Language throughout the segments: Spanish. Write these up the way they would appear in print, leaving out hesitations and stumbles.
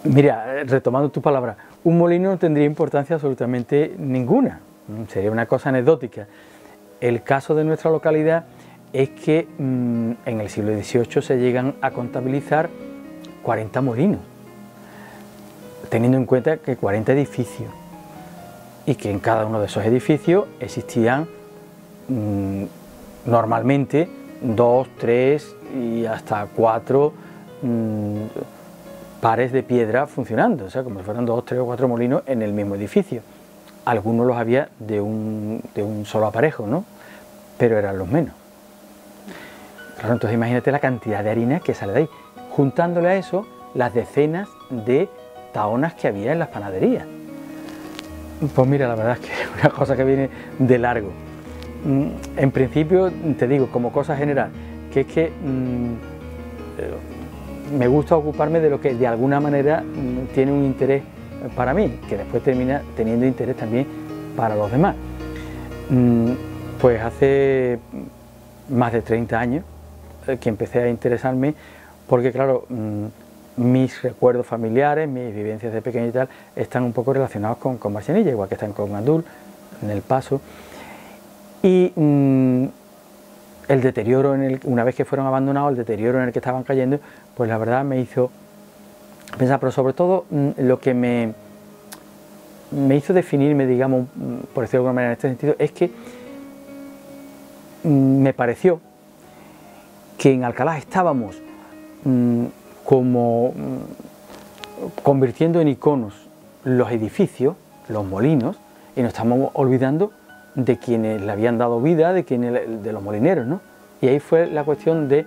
Mira, retomando tu palabra, un molino no tendría importancia absolutamente ninguna, sería una cosa anecdótica. El caso de nuestra localidad es que en el siglo XVIII se llegan a contabilizar 40 molinos, teniendo en cuenta que 40 edificios, y que en cada uno de esos edificios existían normalmente 2, 3 y hasta 4 pares de piedra funcionando, o sea, como si fueran 2, 3 o 4 molinos en el mismo edificio. Algunos los había de un solo aparejo, ¿no? Pero eran los menos. Claro, entonces imagínate la cantidad de harina que sale de ahí, juntándole a eso las decenas de tahonas que había en las panaderías. Pues mira, la verdad es que es una cosa que viene de largo. En principio, te digo, como cosa general, que es que me gusta ocuparme de lo que de alguna manera tiene un interés para mí, que después termina teniendo interés también para los demás. Pues hace más de 30 años que empecé a interesarme, porque claro, mis recuerdos familiares, mis vivencias de pequeño y tal, están un poco relacionados con Marchenilla, igual que están con Gandul, en El Paso. Y el deterioro, una vez que fueron abandonados, el deterioro en el que estaban cayendo, pues la verdad me hizo pensar, pero sobre todo lo que me hizo definirme, digamos, por decirlo de alguna manera en este sentido, es que me pareció que en Alcalá estábamos como convirtiendo en iconos los edificios, los molinos, y nos estamos olvidando de quienes le habían dado vida, de los molineros, ¿no? Y ahí fue la cuestión de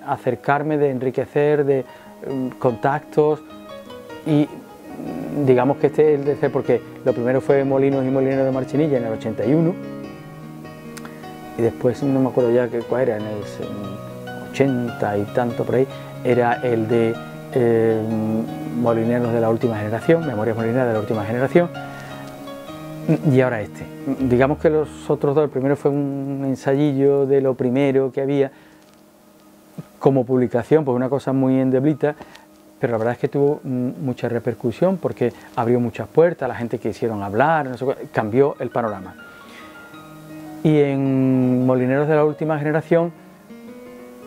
acercarme, de enriquecer, de contactos, y digamos que este es el tercer, porque lo primero fue Molinos y Molineros de Marchenilla en el 81, y después no me acuerdo ya cuál era, en el 80 y tanto por ahí, era el de Molineros de la Última Generación, Memorias Molineras de la Última Generación, y ahora este. Digamos que los otros dos, el primero fue un ensayillo de lo primero que había como publicación, pues una cosa muy endeblita, pero la verdad es que tuvo mucha repercusión porque abrió muchas puertas, la gente quisieron hablar, no sé, cambió el panorama. Y en Molineros de la Última Generación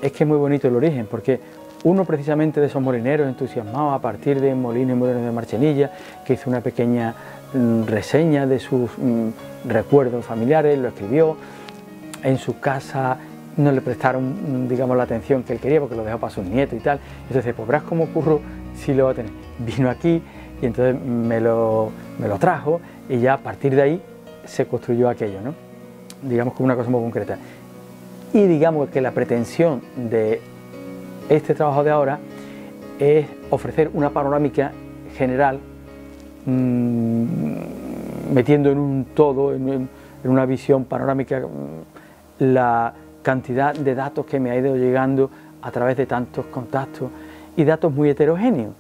es que es muy bonito el origen, porque uno precisamente de esos molineros entusiasmados a partir de Molinos y Molineros de Marchenilla, que hizo una pequeña reseña de sus recuerdos familiares, lo escribió, en su casa no le prestaron, digamos, la atención que él quería porque lo dejó para sus nietos y tal, entonces pues verás cómo Curro sí lo va a tener. Vino aquí y entonces me lo trajo y ya a partir de ahí se construyó aquello, ¿no? Digamos como una cosa muy concreta. Y digamos que la pretensión de este trabajo de ahora es ofrecer una panorámica general, metiendo en un todo, en una visión panorámica, la cantidad de datos que me ha ido llegando a través de tantos contactos y datos muy heterogéneos,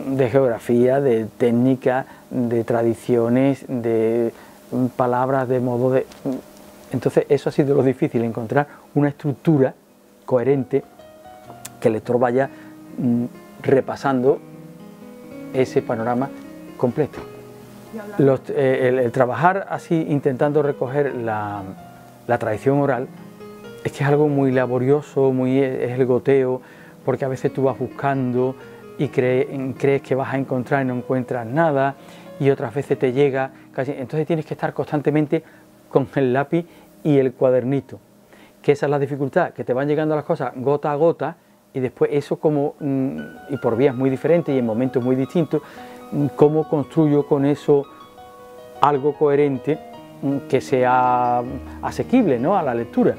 de geografía, de técnica, de tradiciones, de palabras, de modo de... Entonces eso ha sido lo difícil, encontrar una estructura coherente que el lector vaya repasando ese panorama completo. El trabajar así, intentando recoger la tradición oral, es que es algo muy laborioso, es el goteo, porque a veces tú vas buscando y crees que vas a encontrar y no encuentras nada, y otras veces te llega casi, entonces tienes que estar constantemente con el lápiz y el cuadernito, que esa es la dificultad, que te van llegando las cosas gota a gota, y después eso como, y por vías muy diferentes y en momentos muy distintos, cómo construyo con eso algo coherente que sea asequible, ¿no?, a la lectura.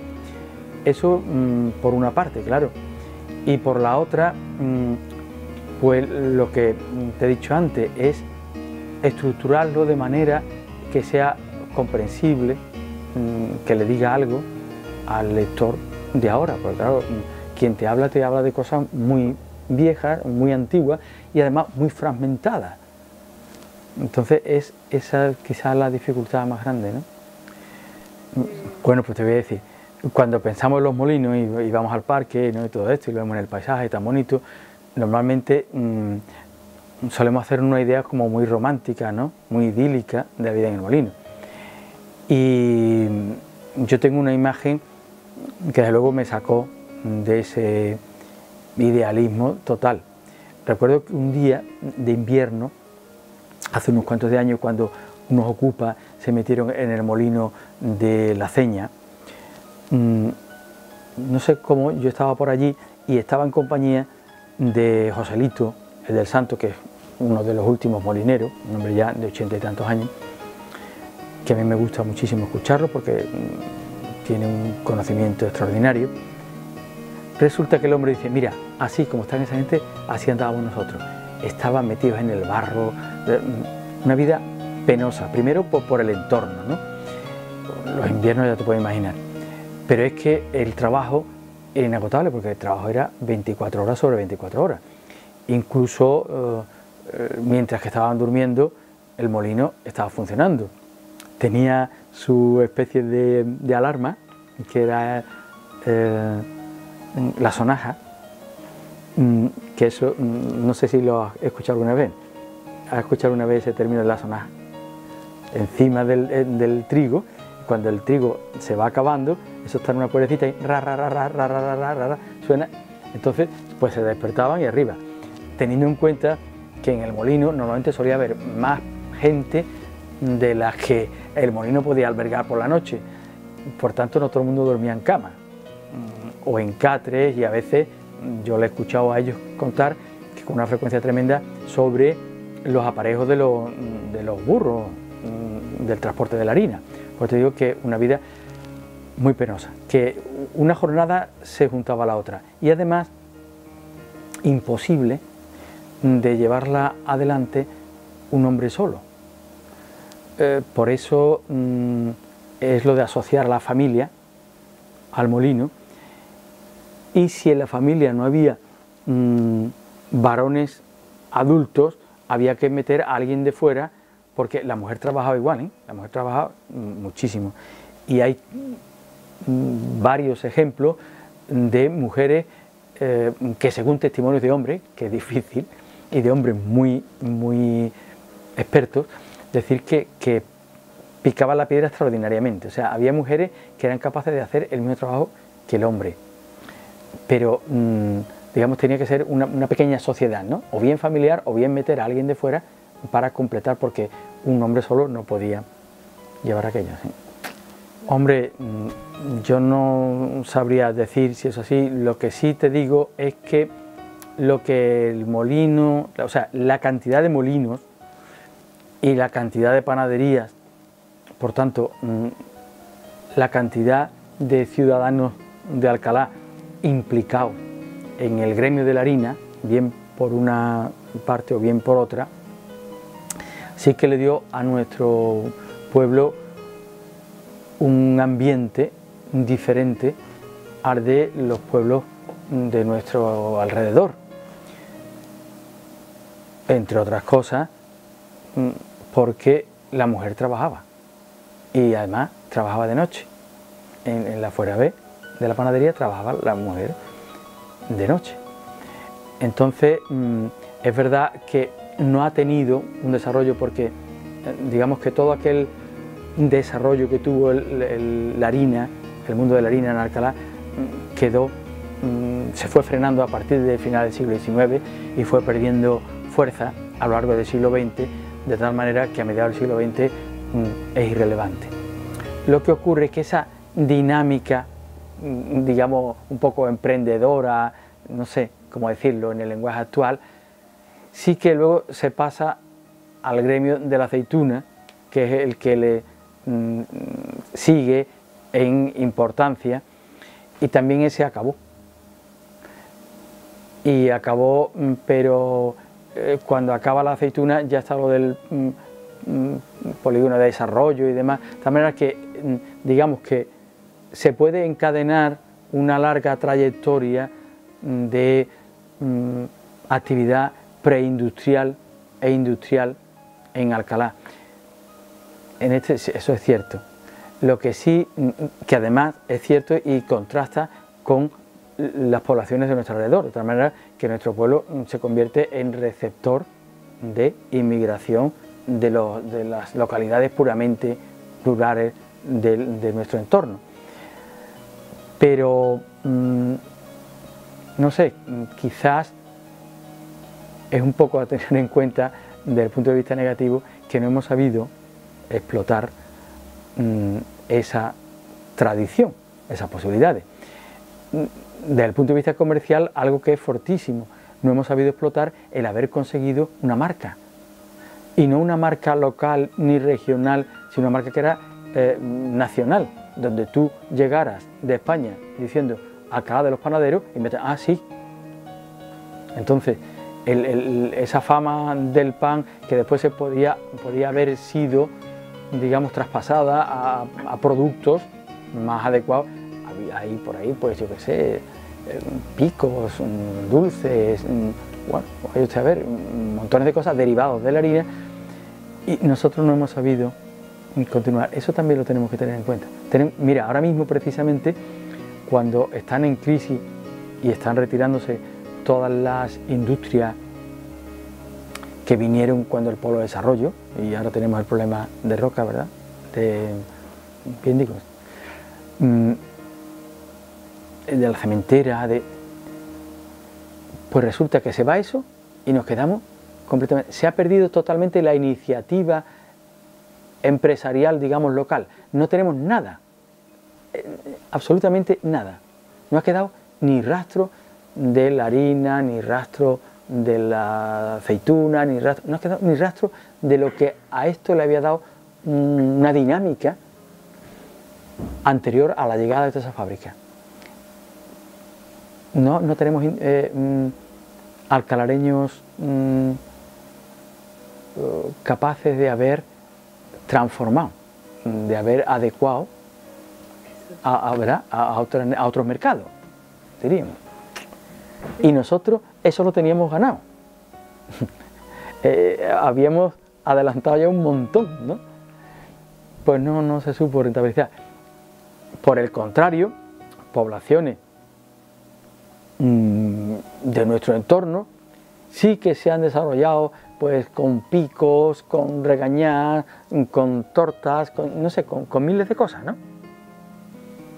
Eso por una parte, claro, y por la otra, pues lo que te he dicho antes es estructurarlo de manera que sea comprensible, que le diga algo al lector de ahora, porque claro, quien te habla de cosas muy viejas, muy antiguas y además muy fragmentadas. Entonces es esa quizás la dificultad más grande, ¿no? Bueno, pues te voy a decir, cuando pensamos en los molinos y vamos al parque, ¿no?, y todo esto, y lo vemos en el paisaje tan bonito, normalmente solemos hacer una idea como muy romántica, ¿no? Muy idílica de la vida en el molino. Y yo tengo una imagen que desde luego me sacó de ese idealismo total. Recuerdo que un día de invierno, hace unos cuantos de años, cuando unos ocupas se metieron en el molino de La Ceña, no sé cómo, yo estaba por allí y estaba en compañía de Joselito, el del Santo, que es uno de los últimos molineros, un hombre ya de 80 y tantos años, que a mí me gusta muchísimo escucharlo porque tiene un conocimiento extraordinario. Resulta que el hombre dice, mira, así como están esa gente, así andábamos nosotros. Estaban metidos en el barro, una vida penosa, primero por el entorno, ¿no? Los inviernos ya te puedes imaginar, pero es que el trabajo era inagotable porque el trabajo era 24 horas sobre 24 horas. Incluso mientras que estaban durmiendo, el molino estaba funcionando. Tenía su especie de alarma, que era la sonaja, que eso no sé si lo has escuchado alguna vez. ¿Has escuchado alguna vez ese término de la sonaja? Encima del trigo, cuando el trigo se va acabando, eso está en una cuerdecita y ra, ra, ra, ra, ra, ra, ra, ra, ra, ra, suena. Entonces pues se despertaban y arriba, teniendo en cuenta que en el molino normalmente solía haber más gente de las que el molino podía albergar por la noche, por tanto no todo el mundo dormía en cama o en catres, y a veces yo le he escuchado a ellos contar que con una frecuencia tremenda sobre los aparejos de los burros del transporte de la harina. Pues te digo que una vida muy penosa, que una jornada se juntaba a la otra y además imposible de llevarla adelante un hombre solo. Por eso es lo de asociar a la familia al molino, y si en la familia no había varones adultos, había que meter a alguien de fuera, porque la mujer trabajaba igual, la mujer trabajaba muchísimo, y hay varios ejemplos de mujeres que, según testimonios de hombres, que es difícil, y de hombres muy expertos, decir que picaban la piedra extraordinariamente. O sea, había mujeres que eran capaces de hacer el mismo trabajo que el hombre, pero digamos tenía que ser una pequeña sociedad, ¿no? O bien familiar o bien meter a alguien de fuera para completar, porque un hombre solo no podía llevar aquello, ¿sí? Hombre, yo no sabría decir si es así. Lo que sí te digo es que lo que el molino, o sea, la cantidad de molinos y la cantidad de panaderías, por tanto, la cantidad de ciudadanos de Alcalá implicados en el gremio de la harina, bien por una parte o bien por otra, sí que le dio a nuestro pueblo un ambiente diferente al de los pueblos de nuestro alrededor, entre otras cosas porque la mujer trabajaba, y además trabajaba de noche. En la fuera B de la panadería trabajaba la mujer de noche. Entonces es verdad que no ha tenido un desarrollo, porque digamos que todo aquel desarrollo que tuvo la harina, el mundo de la harina en Alcalá, se fue frenando a partir del final del siglo XIX y fue perdiendo fuerza a lo largo del siglo XX, de tal manera que a mediados del siglo XX es irrelevante. Lo que ocurre es que esa dinámica, digamos, un poco emprendedora, no sé cómo decirlo en el lenguaje actual, sí que luego se pasa al gremio de la aceituna, que es el que le sigue en importancia, y también ese acabó. Y acabó, pero cuando acaba la aceituna ya está lo del polígono de desarrollo y demás, de tal manera que digamos que se puede encadenar una larga trayectoria de actividad preindustrial e industrial en Alcalá. Eso es cierto. Lo que sí, que además es cierto y contrasta con las poblaciones de nuestro alrededor, de tal manera que nuestro pueblo se convierte en receptor de inmigración de las localidades puramente rurales de nuestro entorno. Pero, no sé, quizás es un poco a tener en cuenta desde el punto de vista negativo que no hemos sabido explotar esa tradición, esas posibilidades. Desde el punto de vista comercial, algo que es fortísimo, no hemos sabido explotar el haber conseguido una marca, y no una marca local ni regional, sino una marca que era nacional, donde tú llegaras de España diciendo Alcalá de los Panaderos y metes, ah, sí. Entonces, esa fama del pan que después podía haber sido, digamos, traspasada a productos más adecuados, hay por ahí, pues yo qué sé, picos, dulces, bueno, vaya usted a ver, montones de cosas derivados de la harina, y nosotros no hemos sabido continuar. Eso también lo tenemos que tener en cuenta. Mira, ahora mismo precisamente, cuando están en crisis y están retirándose todas las industrias que vinieron cuando el Polo de Desarrollo, y ahora tenemos el problema de Roca, ¿verdad?, bien digo, de la cementera, pues resulta que se va eso y nos quedamos completamente, se ha perdido totalmente la iniciativa empresarial, digamos, local. No tenemos nada, absolutamente nada. No ha quedado ni rastro de la harina, ni rastro de la aceituna, no ha quedado ni rastro de lo que a esto le había dado una dinámica anterior a la llegada de toda esa fábrica. No tenemos alcalareños capaces de haber transformado, de haber adecuado a otros mercados, diríamos. Y nosotros eso lo teníamos ganado. Habíamos adelantado ya un montón, ¿no? Pues no se supo rentabilizar. Por el contrario, poblaciones de nuestro entorno sí que se han desarrollado, pues con picos, con regañás, con tortas, no sé, con miles de cosas, ¿no?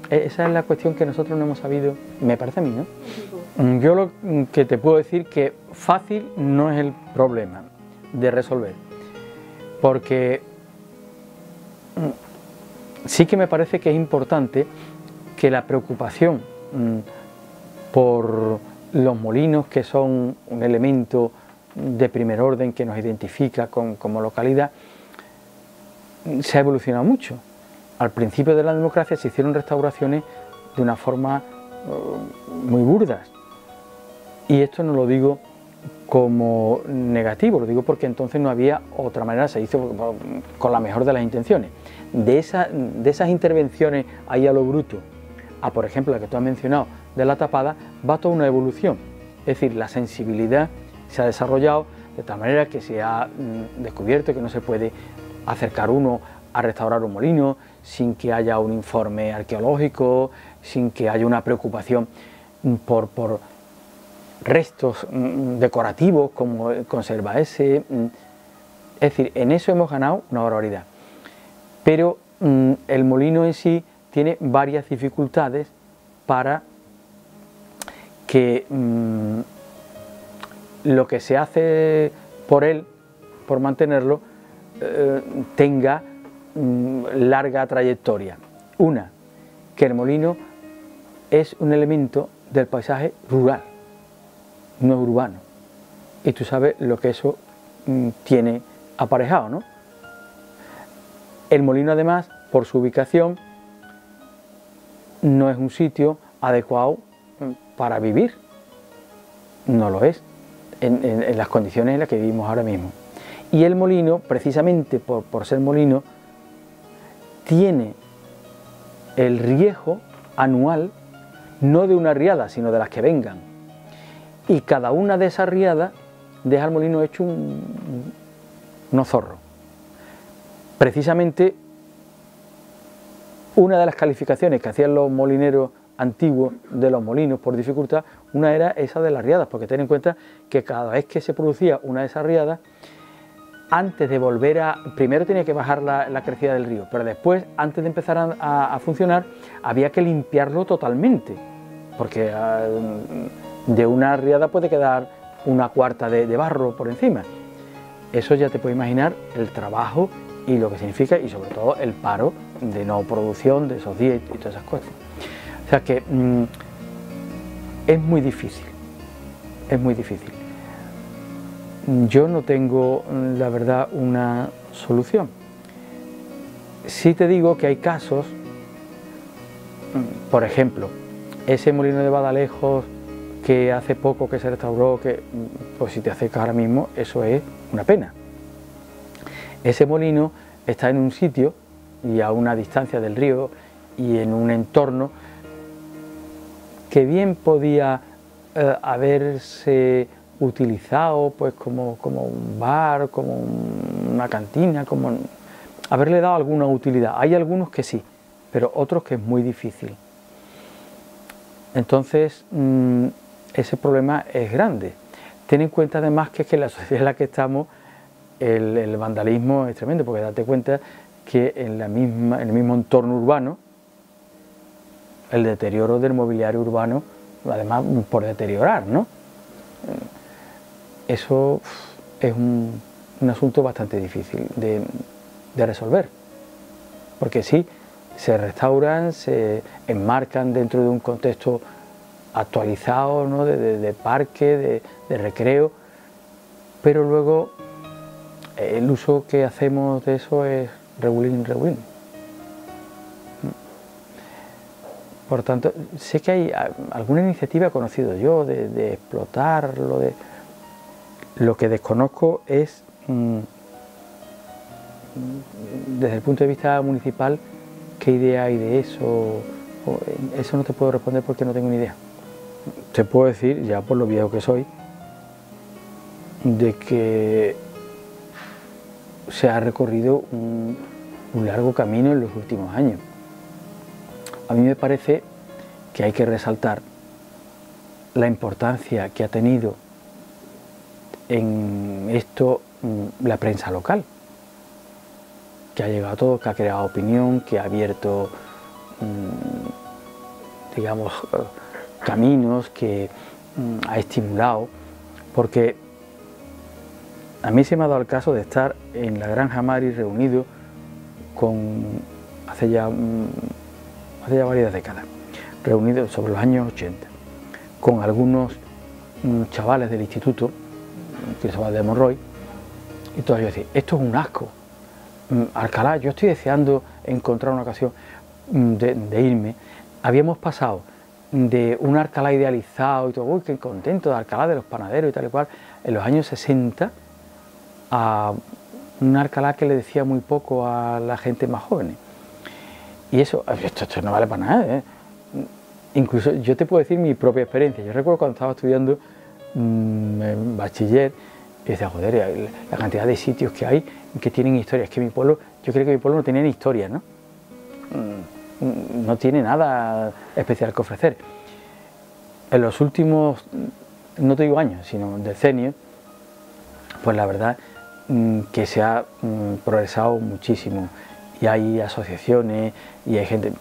Esa es la cuestión que nosotros no hemos sabido, me parece a mí, ¿no? Yo lo que te puedo decir que fácil no es el problema de resolver, porque sí que me parece que es importante que la preocupación por los molinos, que son un elemento de primer orden que nos identifica como localidad, se ha evolucionado mucho. Al principio de la democracia se hicieron restauraciones de una forma muy burdas, y esto no lo digo como negativo, lo digo porque entonces no había otra manera, se hizo con la mejor de las intenciones. De esas intervenciones ahí a lo bruto, a por ejemplo la que tú has mencionado de la tapada, va toda una evolución, es decir, la sensibilidad se ha desarrollado de tal manera que se ha descubierto que no se puede acercar uno a restaurar un molino sin que haya un informe arqueológico, sin que haya una preocupación por restos decorativos como conserva ese. Es decir, en eso hemos ganado una barbaridad. Pero el molino en sí tiene varias dificultades para que lo que se hace por él, por mantenerlo, tenga larga trayectoria. Una, que el molino es un elemento del paisaje rural, no urbano, y tú sabes lo que eso tiene aparejado, ¿no? El molino, además, por su ubicación, no es un sitio adecuado para vivir, no lo es, en las condiciones en las que vivimos ahora mismo. Y el molino, precisamente por ser molino, tiene el riego anual, no de una riada, sino de las que vengan. Y cada una de esas riadas deja al molino hecho unos zorros. Precisamente una de las calificaciones que hacían los molineros antiguos de los molinos por dificultad, una era esa de las riadas, porque ten en cuenta que cada vez que se producía una de esas riadas, antes de volver primero tenía que bajar la crecida del río, pero después, antes de empezar a funcionar, había que limpiarlo totalmente, porque de una riada puede quedar una cuarta de barro por encima. Eso ya te puedes imaginar el trabajo y lo que significa, y sobre todo el paro de no producción de esos días y todas esas cosas. O sea que es muy difícil, es muy difícil. Yo no tengo, la verdad, una solución. Sí te digo que hay casos, por ejemplo, ese molino de Badalejos que hace poco que se restauró, que pues si te acercas ahora mismo, eso es una pena. Ese molino está en un sitio y a una distancia del río y en un entorno que bien podía haberse utilizado pues como un bar, como una cantina, como haberle dado alguna utilidad. Hay algunos que sí, pero otros que es muy difícil. Entonces ese problema es grande. Ten en cuenta además que en la sociedad en la que estamos el vandalismo es tremendo, porque date cuenta que en el mismo entorno urbano, el deterioro del mobiliario urbano, además por deteriorar, ¿no? Eso es un asunto bastante difícil de resolver, porque sí, se restauran, se enmarcan dentro de un contexto actualizado, ¿no? de parque, de recreo, pero luego el uso que hacemos de eso es regulín. Por tanto, sé que hay alguna iniciativa, he conocido yo, de explotarlo, lo que desconozco es, desde el punto de vista municipal, qué idea hay de eso. Eso no te puedo responder porque no tengo ni idea. Te puedo decir, ya por lo viejo que soy, de que se ha recorrido un largo camino en los últimos años. A mí me parece que hay que resaltar la importancia que ha tenido en esto la prensa local, que ha llegado a todo, que ha creado opinión, que ha abierto, digamos, caminos, que ha estimulado, porque a mí se me ha dado el caso de estar en la Granja Mari reunido hace ya varias décadas, reunido sobre los años 80, con algunos chavales del instituto, Cristóbal de Monroy, y todos ellos decían, esto es un asco, Alcalá, yo estoy deseando encontrar una ocasión de irme. Habíamos pasado de un Alcalá idealizado y todo, uy, qué contento, de Alcalá de los panaderos y tal y cual, en los años 60, a un Alcalá que le decía muy poco a la gente más joven. Y eso, esto no vale para nada, ¿eh? Incluso yo te puedo decir mi propia experiencia. Yo recuerdo cuando estaba estudiando en bachiller, y decía, joder, la cantidad de sitios que hay que tienen historias. Que mi pueblo, yo creo que mi pueblo no tenía ni historia, ¿no? No tiene nada especial que ofrecer. En los últimos, no te digo años, sino decenios, pues la verdad que se ha progresado muchísimo, y hay asociaciones y hay gente.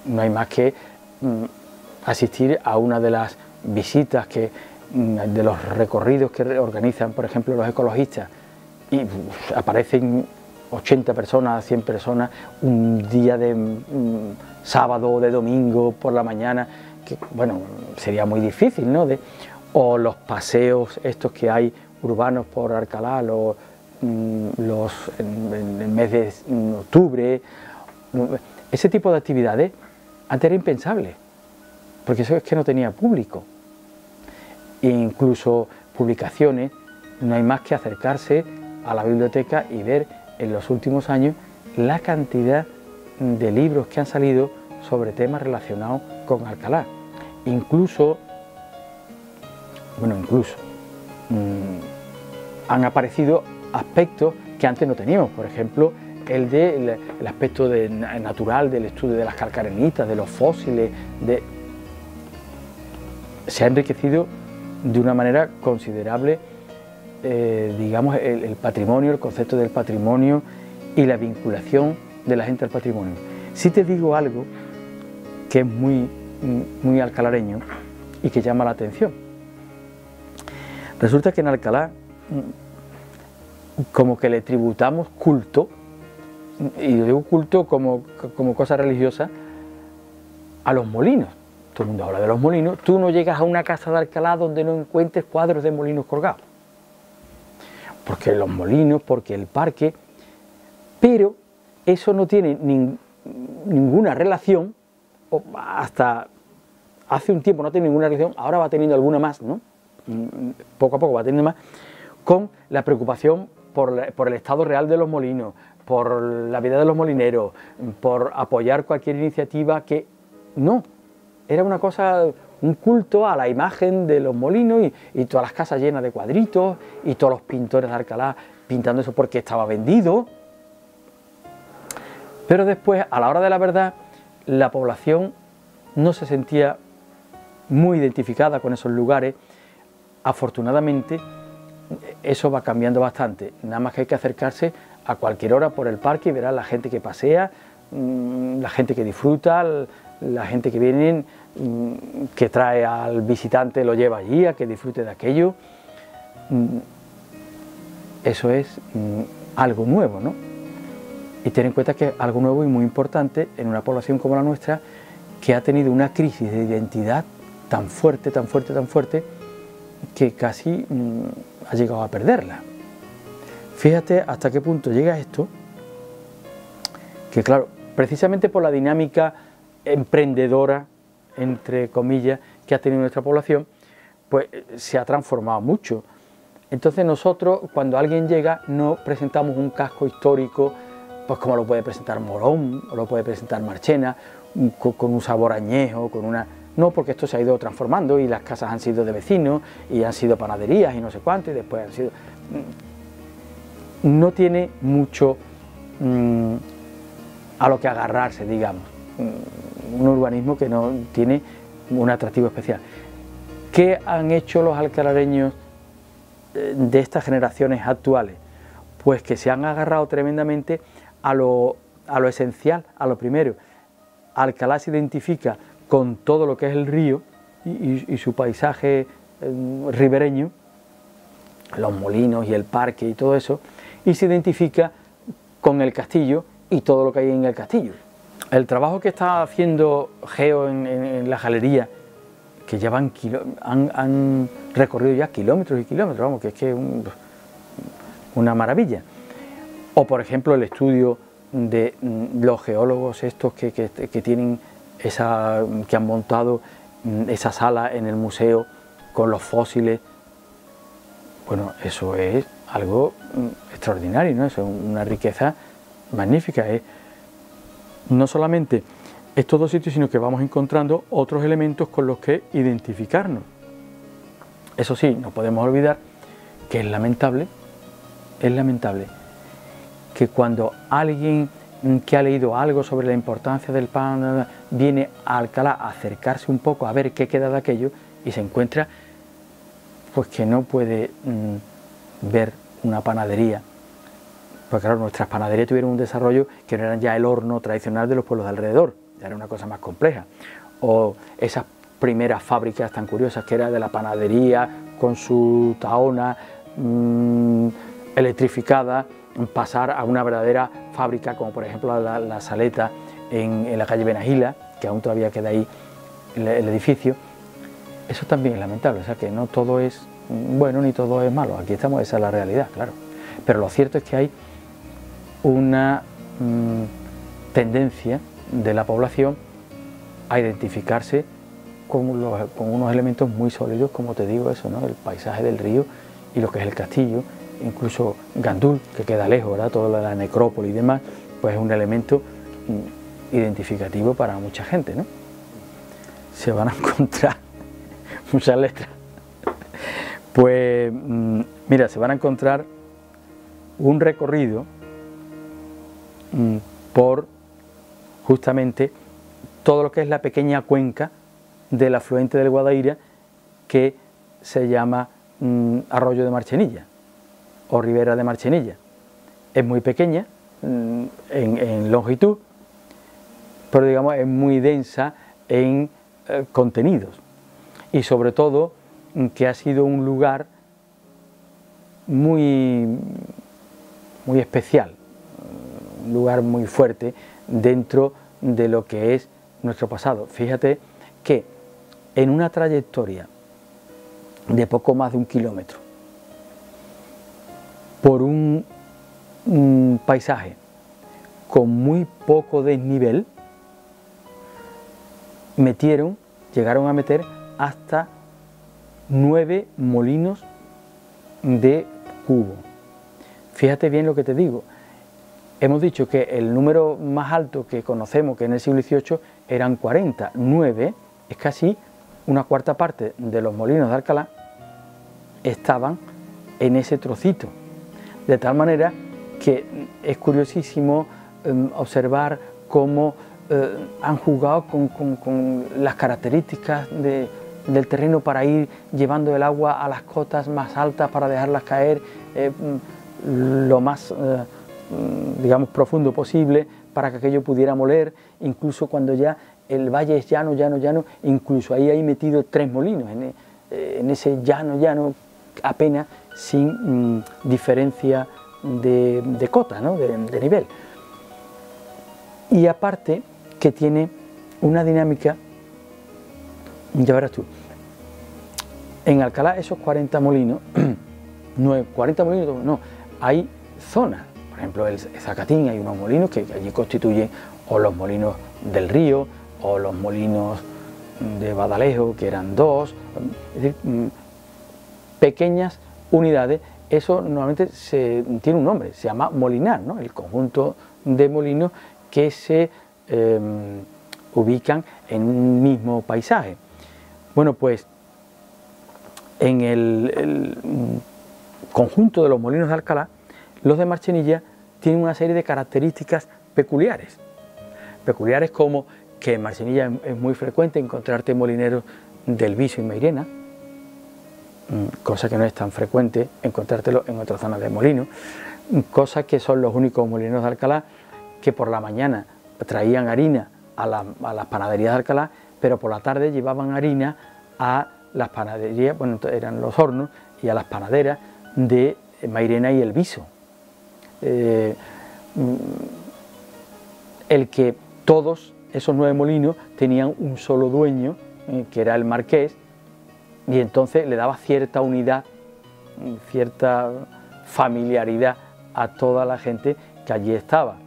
No hay más que asistir a una de las visitas de los recorridos que organizan, por ejemplo, los ecologistas, y aparecen 80 personas, 100 personas, un día de sábado o de domingo por la mañana, que bueno, sería muy difícil, ¿no? O los paseos estos que hay urbanos por Alcalá, en el mes de octubre, ese tipo de actividades antes era impensable, porque eso es que no tenía público. E incluso publicaciones, no hay más que acercarse a la biblioteca y ver en los últimos años la cantidad de libros que han salido sobre temas relacionados con Alcalá. Incluso han aparecido aspectos que antes no teníamos. Por ejemplo, el aspecto natural del estudio de las calcarenitas, de los fósiles, se ha enriquecido de una manera considerable, digamos, el patrimonio, el concepto del patrimonio y la vinculación de la gente al patrimonio. Si te digo algo que es muy alcalareño y que llama la atención. Resulta que en Alcalá como que le tributamos culto, y yo digo culto como cosa religiosa, a los molinos. Todo el mundo habla de los molinos. Tú no llegas a una casa de Alcalá donde no encuentres cuadros de molinos colgados. Porque los molinos, porque el parque, pero eso no tiene ninguna relación, o hasta hace un tiempo no tiene ninguna relación, ahora va teniendo alguna más, ¿no? Poco a poco va teniendo más, con la preocupación por el estado real de los molinos, por la vida de los molineros, por apoyar cualquier iniciativa que no, era una cosa, un culto a la imagen de los molinos y todas las casas llenas de cuadritos y todos los pintores de Alcalá pintando eso porque estaba vendido. Pero después, a la hora de la verdad, la población no se sentía muy identificada con esos lugares. Afortunadamente, eso va cambiando bastante, nada más que hay que acercarse a cualquier hora por el parque y verás la gente que pasea, la gente que disfruta, la gente que viene, que trae al visitante, lo lleva allí a que disfrute de aquello. Eso es algo nuevo, ¿no? Y ten en cuenta que es algo nuevo y muy importante en una población como la nuestra, que ha tenido una crisis de identidad tan fuerte, tan fuerte, tan fuerte, que casi ha llegado a perderla. Fíjate hasta qué punto llega esto, que claro, precisamente por la dinámica emprendedora, entre comillas, que ha tenido nuestra población, pues se ha transformado mucho. Entonces nosotros, cuando alguien llega, no presentamos un casco histórico, pues como lo puede presentar Morón, o lo puede presentar Marchena, con un sabor añejo, con una... No, porque esto se ha ido transformando y las casas han sido de vecinos y han sido panaderías y no sé cuánto, y después han sido... No tiene mucho a lo que agarrarse, digamos. Un urbanismo que no tiene un atractivo especial. ¿Qué han hecho los alcalareños de estas generaciones actuales? Pues que se han agarrado tremendamente a lo esencial, a lo primero. Alcalá se identifica con todo lo que es el río y su paisaje ribereño, los molinos y el parque y todo eso, y se identifica con el castillo y todo lo que hay en el castillo. El trabajo que está haciendo Geo en la galería, que ya han recorrido ya kilómetros y kilómetros, vamos, que es que una maravilla. O por ejemplo el estudio de los geólogos estos que tienen que han montado esa sala en el museo con los fósiles. Bueno, eso es algo extraordinario, ¿no? Eso es una riqueza magnífica. No solamente estos dos sitios, sino que vamos encontrando otros elementos con los que identificarnos. Eso sí, no podemos olvidar que es lamentable que cuando alguien que ha leído algo sobre la importancia del pan viene a Alcalá a acercarse un poco a ver qué queda de aquello y se encuentra pues que no puede ver una panadería, porque claro, nuestras panaderías tuvieron un desarrollo que no eran ya el horno tradicional de los pueblos de alrededor, ya era una cosa más compleja, o esas primeras fábricas tan curiosas que era de la panadería con su tahona electrificada, pasar a una verdadera fábrica como por ejemplo la Saleta en la calle Benagila, que aún todavía queda ahí el edificio. Eso también es lamentable, o sea que no todo es bueno ni todo es malo, aquí estamos, esa es la realidad, claro. Pero lo cierto es que hay una tendencia de la población a identificarse con unos elementos muy sólidos, como te digo eso, ¿no? El paisaje del río y lo que es el castillo, incluso Gandul, que queda lejos, ¿verdad? Toda la necrópolis y demás, pues es un elemento identificativo para mucha gente, ¿no? Se van a encontrar muchas letras. Pues mira, se van a encontrar un recorrido por justamente todo lo que es la pequeña cuenca del afluente del Guadaíra, que se llama Arroyo de Marchenilla o Ribera de Marchenilla. Es muy pequeña en longitud, pero digamos es muy densa en contenidos, y sobre todo que ha sido un lugar muy especial, un lugar muy fuerte dentro de lo que es nuestro pasado. Fíjate que en una trayectoria de poco más de 1 kilómetro, por un paisaje con muy poco desnivel, llegaron a meter hasta 9 molinos de cubo. Fíjate bien lo que te digo. Hemos dicho que el número más alto que conocemos, que en el siglo XVIII, eran 40. 9 es casi una cuarta parte de los molinos de Alcalá estaban en ese trocito. De tal manera que es curiosísimo observar cómo han jugado con las características del terreno para ir llevando el agua a las cotas más altas para dejarlas caer lo más digamos profundo posible para que aquello pudiera moler. Incluso cuando ya el valle es llano, incluso ahí hay metido 3 molinos en ese llano apenas, sin diferencia de cota, ¿no? de nivel. Y aparte que tiene una dinámica, ya verás tú, en Alcalá esos 40 molinos, hay zonas, por ejemplo el Zacatín, hay unos molinos que allí constituyen o los molinos del río o los molinos de Badalejo, que eran 2, es decir, pequeñas unidades. Eso normalmente tiene un nombre, se llama molinar, ¿no? El conjunto de molinos que se ubican en un mismo paisaje. Bueno, pues en el conjunto de los molinos de Alcalá, los de Marchenilla tienen una serie de características peculiares. Peculiares como que en Marchenilla es muy frecuente encontrarte molineros del Viso y Mairena, cosa que no es tan frecuente encontrártelo en otras zonas de molino, cosa que son los únicos molineros de Alcalá que por la mañana traían harina a las panaderías de Alcalá, pero por la tarde llevaban harina a las panaderías, bueno, eran los hornos, y a las panaderas de Mairena y el Viso. El que todos esos 9 molinos tenían un solo dueño, que era el marqués, y entonces le daba cierta unidad, cierta familiaridad a toda la gente que allí estaba.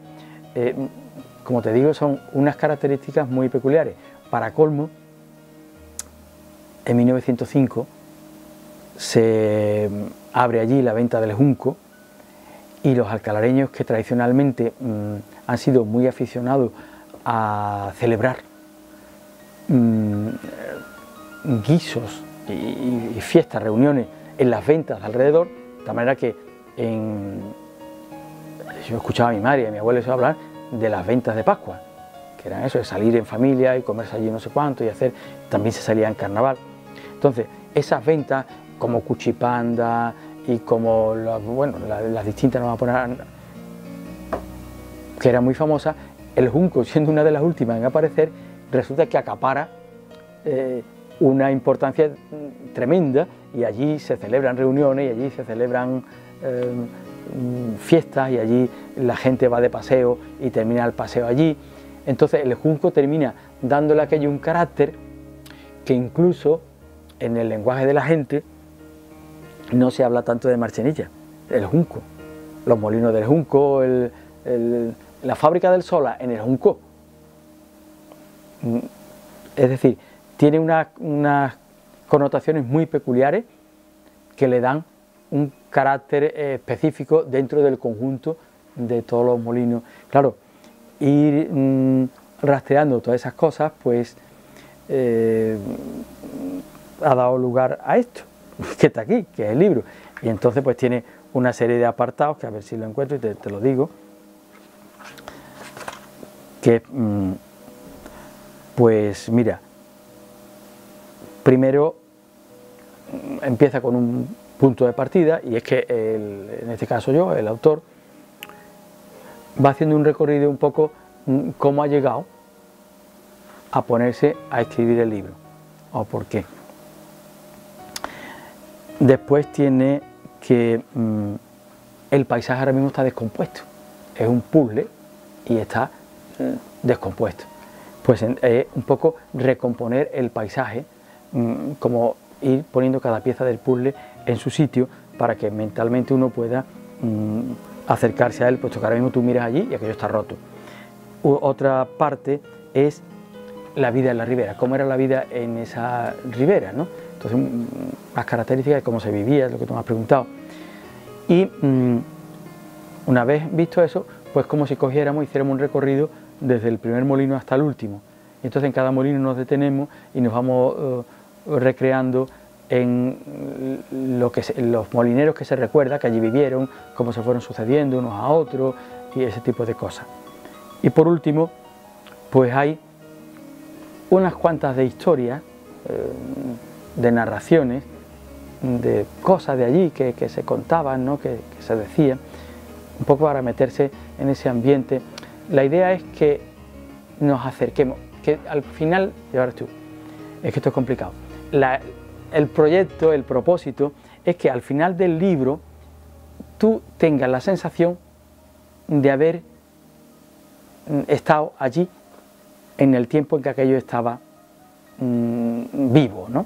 Como te digo, son unas características muy peculiares. Para colmo, en 1905 se abre allí la venta del junco, y los alcalareños, que tradicionalmente han sido muy aficionados a celebrar guisos y fiestas, reuniones en las ventas de alrededor, de tal manera que yo escuchaba a mi madre y a mi abuelo hablar de las ventas de Pascua, que eran eso, de salir en familia y comerse allí no sé cuánto y hacer, también se salía en carnaval. Entonces, esas ventas como Cuchipanda y como las distintas, no vamos a poner, que eran muy famosas, el junco, siendo una de las últimas en aparecer, resulta que acapara una importancia tremenda, y allí se celebran reuniones, y allí se celebran fiestas, y allí la gente va de paseo y termina el paseo allí. Entonces el junco termina dándole a aquello un carácter que incluso en el lenguaje de la gente no se habla tanto de Marchenilla, el junco, los molinos del junco, la fábrica del Sola en el junco. Es decir, tiene unas connotaciones muy peculiares que le dan un carácter específico dentro del conjunto de todos los molinos. Claro, ir rastreando todas esas cosas, pues ha dado lugar a esto, que está aquí, que es el libro. Y entonces pues tiene una serie de apartados, que a ver si lo encuentro y te lo digo. que pues mira, primero empieza con un punto de partida, y es que en este caso yo, el autor, va haciendo un recorrido un poco cómo ha llegado a ponerse a escribir el libro, o por qué. Después tiene que el paisaje ahora mismo está descompuesto, es un puzzle y está descompuesto. Pues es un poco recomponer el paisaje, como ir poniendo cada pieza del puzzle en su sitio para que mentalmente uno pueda acercarse a él, puesto que ahora mismo tú miras allí y aquello está roto. Otra parte es la vida en la ribera, cómo era la vida en esa ribera, ¿no? Entonces, las características de cómo se vivía, es lo que tú me has preguntado. Y una vez visto eso, pues como si cogiéramos, hiciéramos un recorrido desde el primer molino hasta el último. Y entonces en cada molino nos detenemos y nos vamos recreando en los molineros que se recuerda, que allí vivieron, cómo se fueron sucediendo unos a otros y ese tipo de cosas. Y por último, pues hay unas cuantas de historias, de narraciones, de cosas de allí que se contaban, ¿no? que se decían, un poco para meterse en ese ambiente. La idea es que nos acerquemos, que al final, y ahora tú, es que esto es complicado, el proyecto, el propósito, es que al final del libro tú tengas la sensación de haber estado allí en el tiempo en que aquello estaba vivo, ¿no?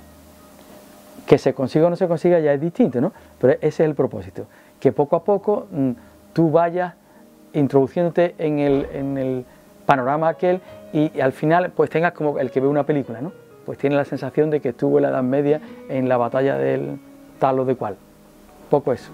Que se consiga o no se consiga ya es distinto, ¿no? Pero ese es el propósito, que poco a poco tú vayas introduciéndote en el panorama aquel y al final pues tengas como el que ve una película, ¿no? Pues tiene la sensación de que estuvo en la Edad Media en la batalla del tal o de cual. Poco eso.